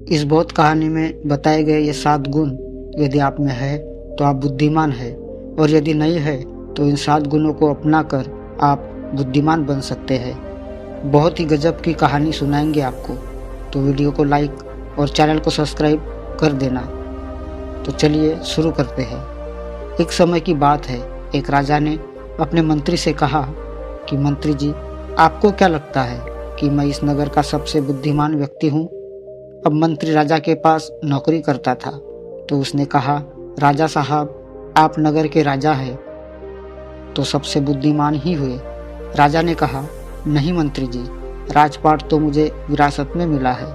इस बौद्ध कहानी में बताए गए ये 7 गुण यदि आप में है तो आप बुद्धिमान है, और यदि नहीं है तो इन 7 गुणों को अपनाकर आप बुद्धिमान बन सकते हैं। बहुत ही गजब की कहानी सुनाएंगे आपको, तो वीडियो को लाइक और चैनल को सब्सक्राइब कर देना। तो चलिए शुरू करते हैं। एक समय की बात है, एक राजा ने अपने मंत्री से कहा कि मंत्री जी, आपको क्या लगता है कि मैं इस नगर का सबसे बुद्धिमान व्यक्ति हूँ? अब मंत्री राजा के पास नौकरी करता था, तो उसने कहा, राजा साहब, आप नगर के राजा हैं तो सबसे बुद्धिमान ही हुए। राजा ने कहा, नहीं मंत्री जी, राजपाट तो मुझे विरासत में मिला है,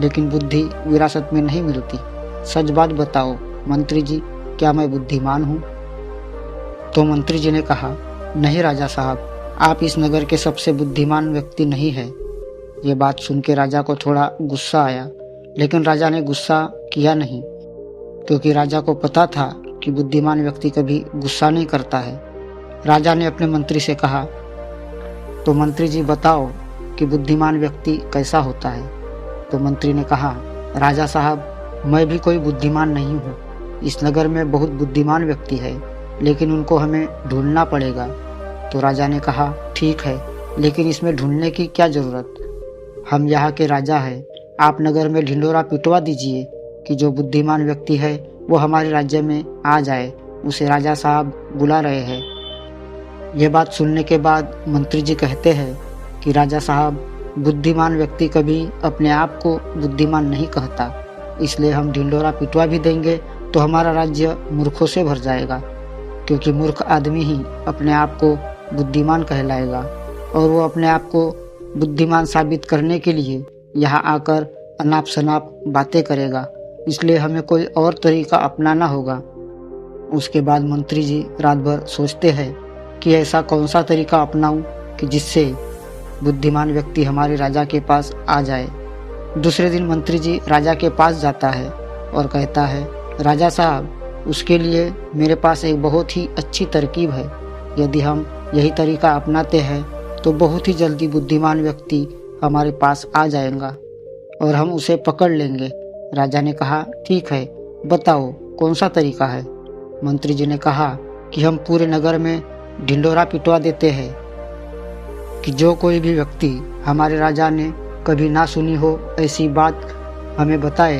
लेकिन बुद्धि विरासत में नहीं मिलती। सच बात बताओ मंत्री जी, क्या मैं बुद्धिमान हूँ? तो मंत्री जी ने कहा, नहीं राजा साहब, आप इस नगर के सबसे बुद्धिमान व्यक्ति नहीं हैं। ये बात सुन के राजा को थोड़ा गुस्सा आया, लेकिन राजा ने गुस्सा किया नहीं, क्योंकि राजा को पता था कि बुद्धिमान व्यक्ति कभी गुस्सा नहीं करता है। राजा ने अपने मंत्री से कहा, तो मंत्री जी बताओ कि बुद्धिमान व्यक्ति कैसा होता है? तो मंत्री ने कहा, राजा साहब, मैं भी कोई बुद्धिमान नहीं हूँ। इस नगर में बहुत बुद्धिमान व्यक्ति है, लेकिन उनको हमें ढूंढना पड़ेगा। तो राजा ने कहा, ठीक है, लेकिन इसमें ढूंढने की क्या जरूरत? हम यहाँ के राजा हैं, आप नगर में ढिंढोरा पिटवा दीजिए कि जो बुद्धिमान व्यक्ति है वो हमारे राज्य में आ जाए, उसे राजा साहब बुला रहे हैं। ये बात सुनने के बाद मंत्री जी कहते हैं कि राजा साहब, बुद्धिमान व्यक्ति कभी अपने आप को बुद्धिमान नहीं कहता, इसलिए हम ढिंढोरा पिटवा भी देंगे तो हमारा राज्य मूर्खों से भर जाएगा, क्योंकि मूर्ख आदमी ही अपने आप को बुद्धिमान कहलाएगा, और वो अपने आप को बुद्धिमान साबित करने के लिए यहाँ आकर अनाप शनाप बातें करेगा। इसलिए हमें कोई और तरीका अपनाना होगा। उसके बाद मंत्री जी रात भर सोचते हैं कि ऐसा कौन सा तरीका अपनाऊं कि जिससे बुद्धिमान व्यक्ति हमारे राजा के पास आ जाए। दूसरे दिन मंत्री जी राजा के पास जाता है और कहता है, राजा साहब, उसके लिए मेरे पास एक बहुत ही अच्छी तरकीब है। यदि हम यही तरीका अपनाते हैं तो बहुत ही जल्दी बुद्धिमान व्यक्ति हमारे पास आ जाएगा और हम उसे पकड़ लेंगे। राजा ने कहा, ठीक है, बताओ कौन सा तरीका है? मंत्री जी ने कहा कि हम पूरे नगर में ढिंढोरा पिटवा देते हैं कि जो कोई भी व्यक्ति हमारे राजा ने कभी ना सुनी हो ऐसी बात हमें बताए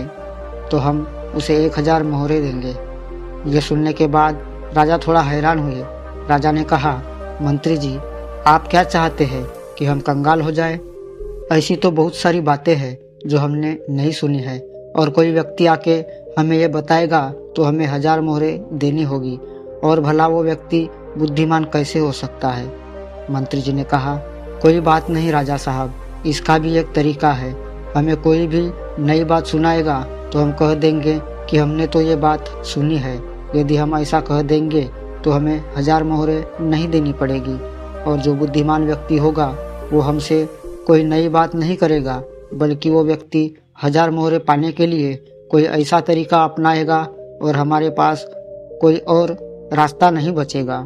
तो हम उसे 1000 मोहरे देंगे। यह सुनने के बाद राजा थोड़ा हैरान हुए। राजा ने कहा, मंत्री जी, आप क्या चाहते हैं कि हम कंगाल हो जाए? ऐसी तो बहुत सारी बातें हैं जो हमने नहीं सुनी है, और कोई व्यक्ति आके हमें यह बताएगा तो हमें 1000 मोहरे देनी होगी, और भला वो व्यक्ति बुद्धिमान कैसे हो सकता है? मंत्री जी ने कहा, कोई बात नहीं राजा साहब, इसका भी एक तरीका है। हमें कोई भी नई बात सुनाएगा तो हम कह देंगे कि हमने तो ये बात सुनी है। यदि हम ऐसा कह देंगे तो हमें 1000 मोहरे नहीं देनी पड़ेगी, और जो बुद्धिमान व्यक्ति होगा वो हमसे कोई नई बात नहीं करेगा, बल्कि वो व्यक्ति 1000 मोहरे पाने के लिए कोई ऐसा तरीका अपनाएगा और हमारे पास कोई और रास्ता नहीं बचेगा,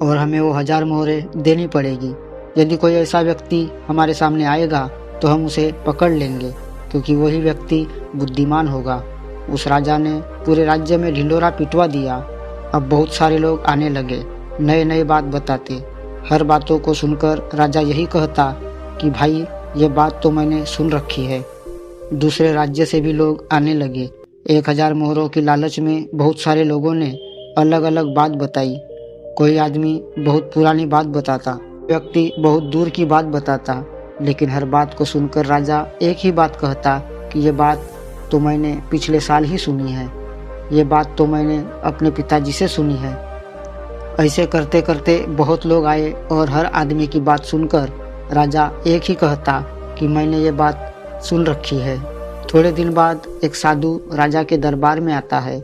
और हमें वो 1000 मोहरे देनी पड़ेगी। यदि कोई ऐसा व्यक्ति हमारे सामने आएगा तो हम उसे पकड़ लेंगे, क्योंकि वही व्यक्ति बुद्धिमान होगा। उस राजा ने पूरे राज्य में ढिंढोरा पिटवा दिया। अब बहुत सारे लोग आने लगे, नए नए बात बताते। हर बातों को सुनकर राजा यही कहता कि भाई, ये बात तो मैंने सुन रखी है। दूसरे राज्य से भी लोग आने लगे। 1000 मोहरों की लालच में बहुत सारे लोगों ने अलग अलग बात बताई। कोई आदमी बहुत पुरानी बात बताता, व्यक्ति बहुत दूर की बात बताता, लेकिन हर बात को सुनकर राजा एक ही बात कहता कि ये बात तो मैंने पिछले साल ही सुनी है, ये बात तो मैंने अपने पिताजी से सुनी है। ऐसे करते करते बहुत लोग आए, और हर आदमी की बात सुनकर राजा एक ही कहता कि मैंने ये बात सुन रखी है। थोड़े दिन बाद एक साधु राजा के दरबार में आता है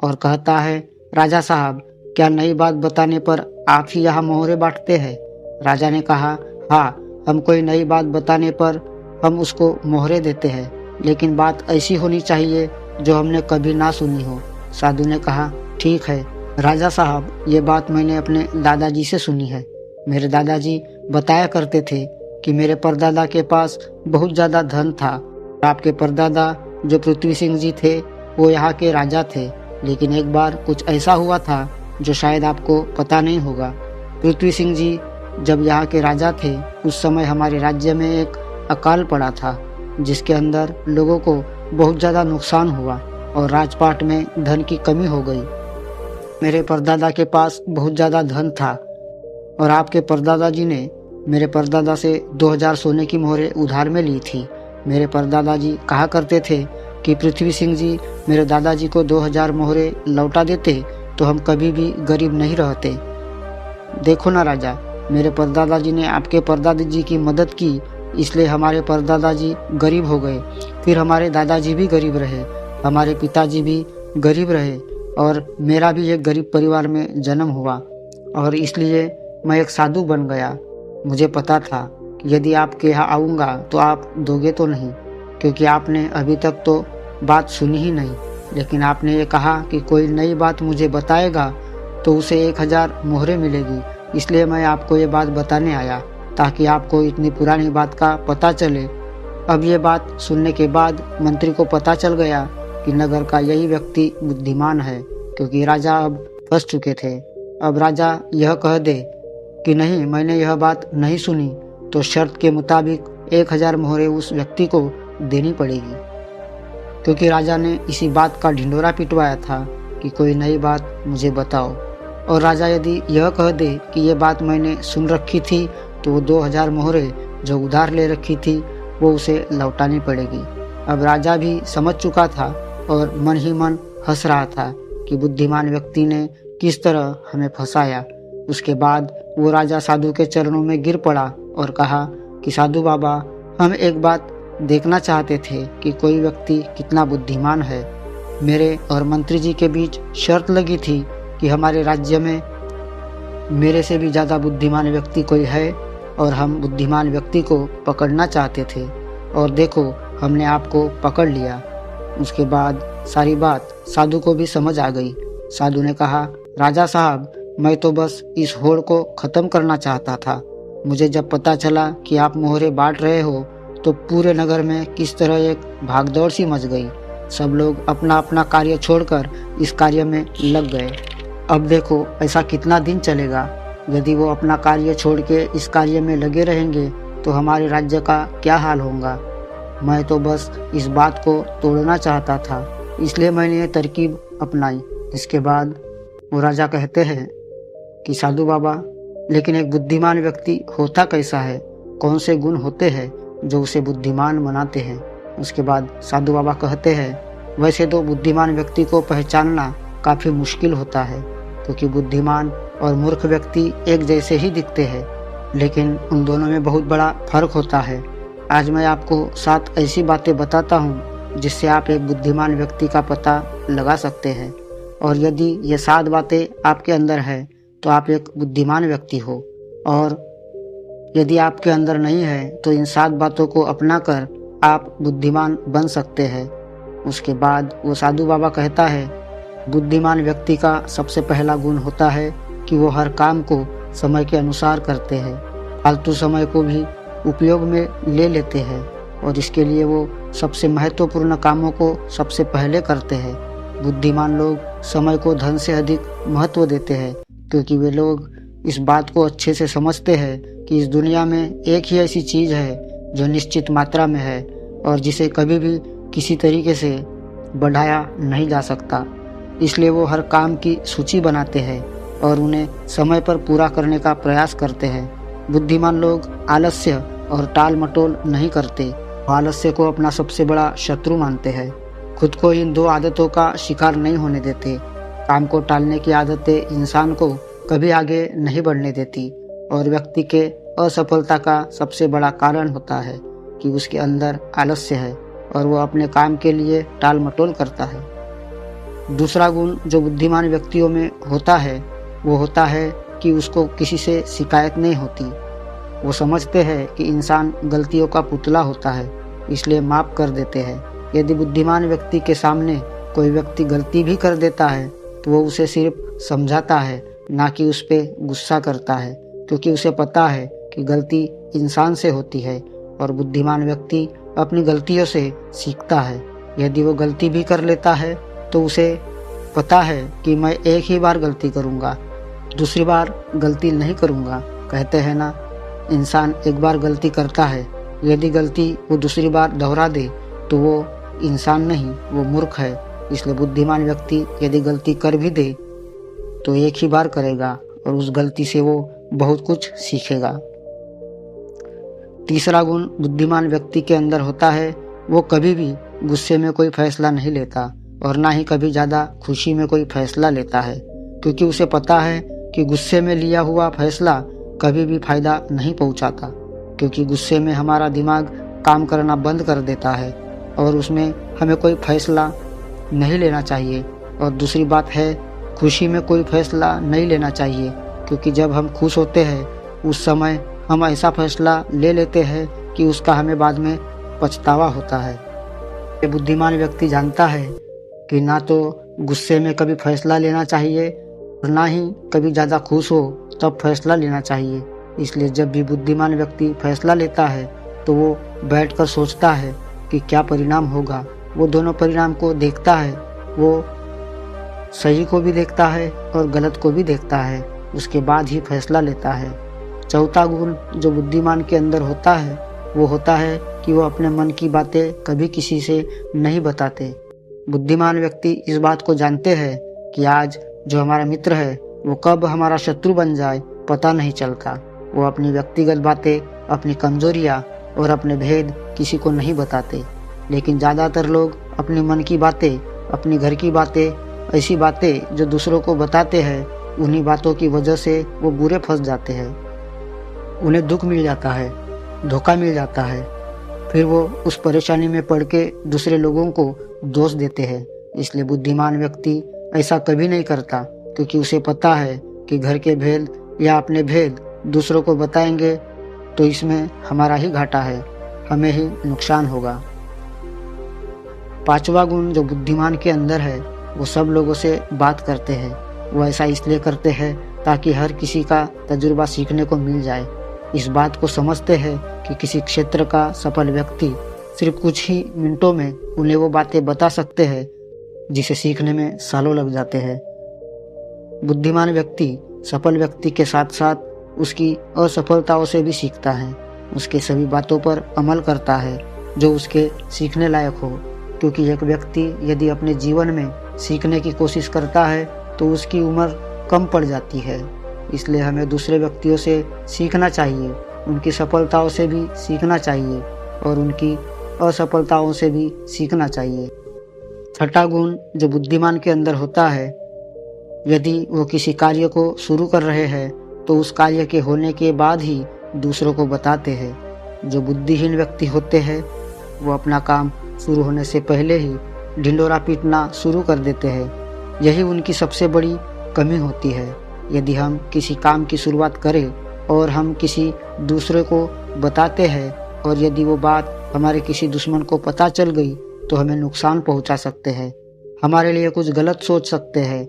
और कहता है, राजा साहब, क्या नई बात बताने पर आप ही यहाँ मोहरे बांटते हैं? राजा ने कहा, हाँ, हम कोई नई बात बताने पर हम उसको मोहरे देते हैं, लेकिन बात ऐसी होनी चाहिए जो हमने कभी ना सुनी हो। साधु ने कहा, ठीक है राजा साहब, ये बात मैंने अपने दादाजी से सुनी है। मेरे दादाजी बताया करते थे कि मेरे परदादा के पास बहुत ज़्यादा धन था, आपके परदादा जो पृथ्वी सिंह जी थे वो यहाँ के राजा थे, लेकिन एक बार कुछ ऐसा हुआ था जो शायद आपको पता नहीं होगा। पृथ्वी सिंह जी जब यहाँ के राजा थे उस समय हमारे राज्य में एक अकाल पड़ा था, जिसके अंदर लोगों को बहुत ज़्यादा नुकसान हुआ और राजपाट में धन की कमी हो गई। मेरे परदादा के पास बहुत ज़्यादा धन था और आपके परदादा जी ने मेरे परदादा से 2000 सोने की मोहरें उधार में ली थी। मेरे परदादा जी कहा करते थे कि पृथ्वी सिंह जी मेरे दादाजी को 2000 मोहरें लौटा देते तो हम कभी भी गरीब नहीं रहते। देखो ना राजा, मेरे परदादा जी ने आपके परदादा जी की मदद की, इसलिए हमारे परदादा जी गरीब हो गए। फिर हमारे दादाजी भी गरीब रहे, हमारे पिताजी भी गरीब रहे और मेरा भी एक गरीब परिवार में जन्म हुआ और इसलिए मैं एक साधु बन गया। मुझे पता था कि यदि आपके यहाँ आऊँगा तो आप दोगे तो नहीं, क्योंकि आपने अभी तक तो बात सुनी ही नहीं। लेकिन आपने ये कहा कि कोई नई बात मुझे बताएगा तो उसे 1000 मोहरें मिलेगी, इसलिए मैं आपको ये बात बताने आया ताकि आपको इतनी पुरानी बात का पता चले। अब ये बात सुनने के बाद मंत्री को पता चल गया कि नगर का यही व्यक्ति बुद्धिमान है, क्योंकि राजा अब फंस चुके थे। अब राजा यह कह दे कि नहीं, मैंने यह बात नहीं सुनी, तो शर्त के मुताबिक 1000 मोहरें उस व्यक्ति को देनी पड़ेगी, क्योंकि राजा ने इसी बात का ढिंढोरा पिटवाया था कि कोई नई बात मुझे बताओ। और राजा यदि यह कह दे कि ये बात मैंने सुन रखी थी तो वो 2000 मोहरें जो उधार ले रखी थी वो उसे लौटानी पड़ेगी। अब राजा भी समझ चुका था और मन ही मन हंस रहा था कि बुद्धिमान व्यक्ति ने किस तरह हमें फंसाया। उसके बाद वो राजा साधु के चरणों में गिर पड़ा और कहा कि साधु बाबा, हम एक बात देखना चाहते थे कि कोई व्यक्ति कितना बुद्धिमान है। मेरे और मंत्री जी के बीच शर्त लगी थी कि हमारे राज्य में मेरे से भी ज़्यादा बुद्धिमान व्यक्ति कोई है और हम बुद्धिमान व्यक्ति को पकड़ना चाहते थे, और देखो हमने आपको पकड़ लिया। उसके बाद सारी बात साधु को भी समझ आ गई। साधु ने कहा, राजा साहब, मैं तो बस इस होड़ को ख़त्म करना चाहता था। मुझे जब पता चला कि आप मोहरे बांट रहे हो तो पूरे नगर में किस तरह एक भागदौड़ सी मच गई। सब लोग अपना अपना कार्य छोड़कर इस कार्य में लग गए। अब देखो ऐसा कितना दिन चलेगा। यदि वो अपना कार्य छोड़ के इस कार्य में लगे रहेंगे तो हमारे राज्य का क्या हाल होगा। मैं तो बस इस बात को तोड़ना चाहता था, इसलिए मैंने ये तरकीब अपनाई। इसके बाद वो राजा कहते हैं कि साधु बाबा, लेकिन एक बुद्धिमान व्यक्ति होता कैसा है, कौन से गुण होते हैं जो उसे बुद्धिमान बनाते हैं। उसके बाद साधु बाबा कहते हैं, वैसे तो बुद्धिमान व्यक्ति को पहचानना काफ़ी मुश्किल होता है, क्योंकि बुद्धिमान और मूर्ख व्यक्ति एक जैसे ही दिखते हैं, लेकिन उन दोनों में बहुत बड़ा फर्क होता है। आज मैं आपको 7 ऐसी बातें बताता हूँ जिससे आप एक बुद्धिमान व्यक्ति का पता लगा सकते हैं, और यदि ये 7 बातें आपके अंदर है तो आप एक बुद्धिमान व्यक्ति हो, और यदि आपके अंदर नहीं है तो इन 7 बातों को अपनाकर आप बुद्धिमान बन सकते हैं। उसके बाद वो साधु बाबा कहता है, बुद्धिमान व्यक्ति का सबसे पहला गुण होता है कि वो हर काम को समय के अनुसार करते हैं, फालतू समय को भी उपयोग में ले लेते हैं, और इसके लिए वो सबसे महत्वपूर्ण कामों को सबसे पहले करते हैं। बुद्धिमान लोग समय को धन से अधिक महत्व देते हैं, क्योंकि वे लोग इस बात को अच्छे से समझते हैं कि इस दुनिया में एक ही ऐसी चीज़ है जो निश्चित मात्रा में है और जिसे कभी भी किसी तरीके से बढ़ाया नहीं जा सकता। इसलिए वो हर काम की सूची बनाते हैं और उन्हें समय पर पूरा करने का प्रयास करते हैं। बुद्धिमान लोग आलस्य और टाल मटोल नहीं करते, वो आलस्य को अपना सबसे बड़ा शत्रु मानते हैं। खुद को इन 2 आदतों का शिकार नहीं होने देते। काम को टालने की आदतें इंसान को कभी आगे नहीं बढ़ने देती, और व्यक्ति के असफलता का सबसे बड़ा कारण होता है कि उसके अंदर आलस्य है और वो अपने काम के लिए टाल मटोल करता है। दूसरा गुण जो बुद्धिमान व्यक्तियों में होता है वो होता है कि उसको किसी से शिकायत नहीं होती। वो समझते हैं कि इंसान गलतियों का पुतला होता है, इसलिए माफ़ कर देते हैं। यदि बुद्धिमान व्यक्ति के सामने कोई व्यक्ति गलती भी कर देता है तो वो उसे सिर्फ समझाता है, ना कि उस पर गुस्सा करता है, क्योंकि उसे पता है कि गलती इंसान से होती है और बुद्धिमान व्यक्ति अपनी गलतियों से सीखता है। यदि वो गलती भी कर लेता है तो उसे पता है कि मैं एक ही बार गलती करूँगा, दूसरी बार गलती नहीं करूँगा। कहते हैं ना, इंसान एक बार गलती करता है, यदि गलती वो दूसरी बार दोहरा दे तो वो इंसान नहीं, वो मूर्ख है। इसलिए बुद्धिमान व्यक्ति यदि गलती कर भी दे तो एक ही बार करेगा और उस गलती से वो बहुत कुछ सीखेगा। तीसरा गुण बुद्धिमान व्यक्ति के अंदर होता है, वो कभी भी गुस्से में कोई फैसला नहीं लेता और ना ही कभी ज़्यादा खुशी में कोई फैसला लेता है, क्योंकि उसे पता है कि गुस्से में लिया हुआ फैसला कभी भी फायदा नहीं पहुंचाता, क्योंकि गुस्से में हमारा दिमाग काम करना बंद कर देता है और उसमें हमें कोई फैसला नहीं लेना चाहिए। और दूसरी बात है, खुशी में कोई फैसला नहीं लेना चाहिए, क्योंकि जब हम खुश होते हैं उस समय हम ऐसा फैसला ले लेते हैं कि उसका हमें बाद में पछतावा होता है। ये बुद्धिमान व्यक्ति जानता है कि ना तो गुस्से में कभी फैसला लेना चाहिए और ना ही कभी ज़्यादा खुश हो तब फैसला लेना चाहिए। इसलिए जब भी बुद्धिमान व्यक्ति फैसला लेता है तो वो बैठकर सोचता है कि क्या परिणाम होगा। वो दोनों परिणाम को देखता है, वो सही को भी देखता है और गलत को भी देखता है, उसके बाद ही फैसला लेता है। चौथा गुण जो बुद्धिमान के अंदर होता है वो होता है कि वो अपने मन की बातें कभी किसी से नहीं बताते। बुद्धिमान व्यक्ति इस बात को जानते हैं कि आज जो हमारा मित्र है वो कब हमारा शत्रु बन जाए पता नहीं चलता। वो अपनी व्यक्तिगत बातें, अपनी कमजोरियाँ और अपने भेद किसी को नहीं बताते, लेकिन ज़्यादातर लोग अपने मन की बातें, अपनी घर की बातें, ऐसी बातें जो दूसरों को बताते हैं, उन्हीं बातों की वजह से वो बुरे फंस जाते हैं। उन्हें दुख मिल जाता है, धोखा मिल जाता है, फिर वो उस परेशानी में पड़ के दूसरे लोगों को दोष देते हैं। इसलिए बुद्धिमान व्यक्ति ऐसा कभी नहीं करता, क्योंकि उसे पता है कि घर के भेद या अपने भेद दूसरों को बताएंगे तो इसमें हमारा ही घाटा है, हमें ही नुकसान होगा। पांचवा गुण जो बुद्धिमान के अंदर है वो सब लोगों से बात करते हैं। वो ऐसा इसलिए करते हैं ताकि हर किसी का तजुर्बा सीखने को मिल जाए। इस बात को समझते हैं कि किसी क्षेत्र का सफल व्यक्ति सिर्फ कुछ ही मिनटों में उन्हें वो बातें बता सकते हैं जिसे सीखने में सालों लग जाते हैं। बुद्धिमान व्यक्ति सफल व्यक्ति के साथ साथ उसकी असफलताओं से भी सीखता है, उसके सभी बातों पर अमल करता है जो उसके सीखने लायक हो, क्योंकि एक व्यक्ति यदि अपने जीवन में सीखने की कोशिश करता है तो उसकी उम्र कम पड़ जाती है। इसलिए हमें दूसरे व्यक्तियों से सीखना चाहिए, उनकी सफलताओं से भी सीखना चाहिए और उनकी असफलताओं से भी सीखना चाहिए। छठा गुण जो बुद्धिमान के अंदर होता है, यदि वो किसी कार्य को शुरू कर रहे हैं तो उस कार्य के होने के बाद ही दूसरों को बताते हैं। जो बुद्धिहीन व्यक्ति होते हैं वो अपना काम शुरू होने से पहले ही ढिंढोरा पीटना शुरू कर देते हैं। यही उनकी सबसे बड़ी कमी होती है। यदि हम किसी काम की शुरुआत करें और हम किसी दूसरे को बताते हैं और यदि वो बात हमारे किसी दुश्मन को पता चल गई तो हमें नुकसान पहुंचा सकते हैं, हमारे लिए कुछ गलत सोच सकते हैं,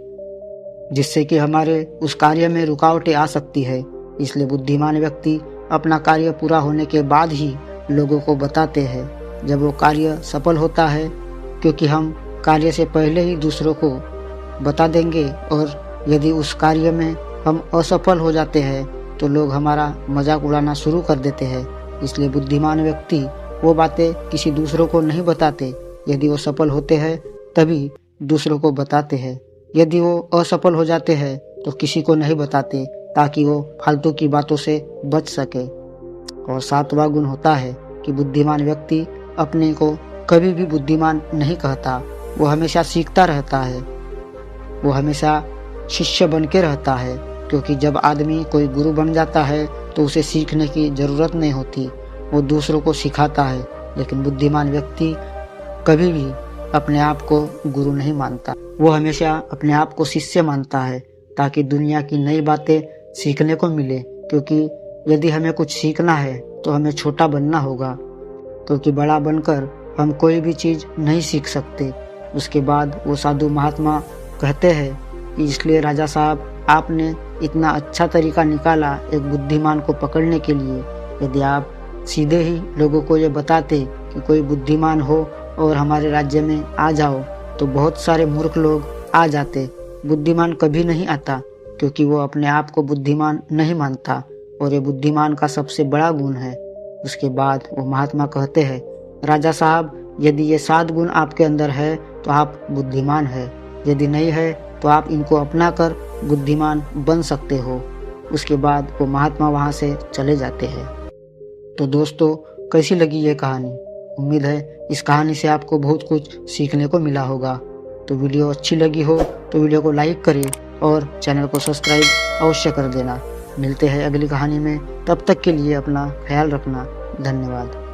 जिससे कि हमारे उस कार्य में रुकावटें आ सकती है। इसलिए बुद्धिमान व्यक्ति अपना कार्य पूरा होने के बाद ही लोगों को बताते हैं। जब वो कार्य सफल होता है, क्योंकि हम कार्य से पहले ही दूसरों को बता देंगे, और यदि उस कार्य में हम असफल हो जाते हैं तो लोग हमारा मजाक उड़ाना शुरू कर देते हैं। इसलिए बुद्धिमान व्यक्ति वो बातें किसी दूसरों को नहीं बताते। यदि वो सफल होते हैं तभी दूसरों को बताते हैं, यदि वो असफल हो जाते हैं तो किसी को नहीं बताते, ताकि वो फालतू की बातों से बच सके। और सातवां गुण होता है कि बुद्धिमान व्यक्ति अपने को कभी भी बुद्धिमान नहीं कहता, वो हमेशा सीखता रहता है, वो हमेशा शिष्य बन के रहता है, क्योंकि जब आदमी कोई गुरु बन जाता है तो उसे सीखने की ज़रूरत नहीं होती, वो दूसरों को सिखाता है। लेकिन बुद्धिमान व्यक्ति कभी भी अपने आप को गुरु नहीं मानता, वो हमेशा अपने आप को शिष्य मानता है, ताकि दुनिया की नई बातें सीखने को मिले। क्योंकि यदि हमें कुछ सीखना है तो हमें छोटा बनना होगा, क्योंकि बड़ा बनकर हम कोई भी चीज़ नहीं सीख सकते। उसके बाद वो साधु महात्मा कहते हैं कि इसलिए राजा साहब, आपने इतना अच्छा तरीका निकाला एक बुद्धिमान को पकड़ने के लिए। यदि आप सीधे ही लोगों को ये बताते कि कोई बुद्धिमान हो और हमारे राज्य में आ जाओ, तो बहुत सारे मूर्ख लोग आ जाते। बुद्धिमान कभी नहीं आता, क्योंकि वो अपने आप को बुद्धिमान नहीं मानता, और ये बुद्धिमान का सबसे बड़ा गुण है। उसके बाद वो महात्मा कहते हैं, राजा साहब, यदि ये 7 गुण आपके अंदर है तो आप बुद्धिमान है, यदि नहीं है तो आप इनको अपना कर बुद्धिमान बन सकते हो। उसके बाद वो महात्मा वहाँ से चले जाते हैं। तो दोस्तों, कैसी लगी ये कहानी? उम्मीद है इस कहानी से आपको बहुत कुछ सीखने को मिला होगा। तो वीडियो अच्छी लगी हो तो वीडियो को लाइक करिए और चैनल को सब्सक्राइब अवश्य कर देना। मिलते हैं अगली कहानी में, तब तक के लिए अपना ख्याल रखना। धन्यवाद।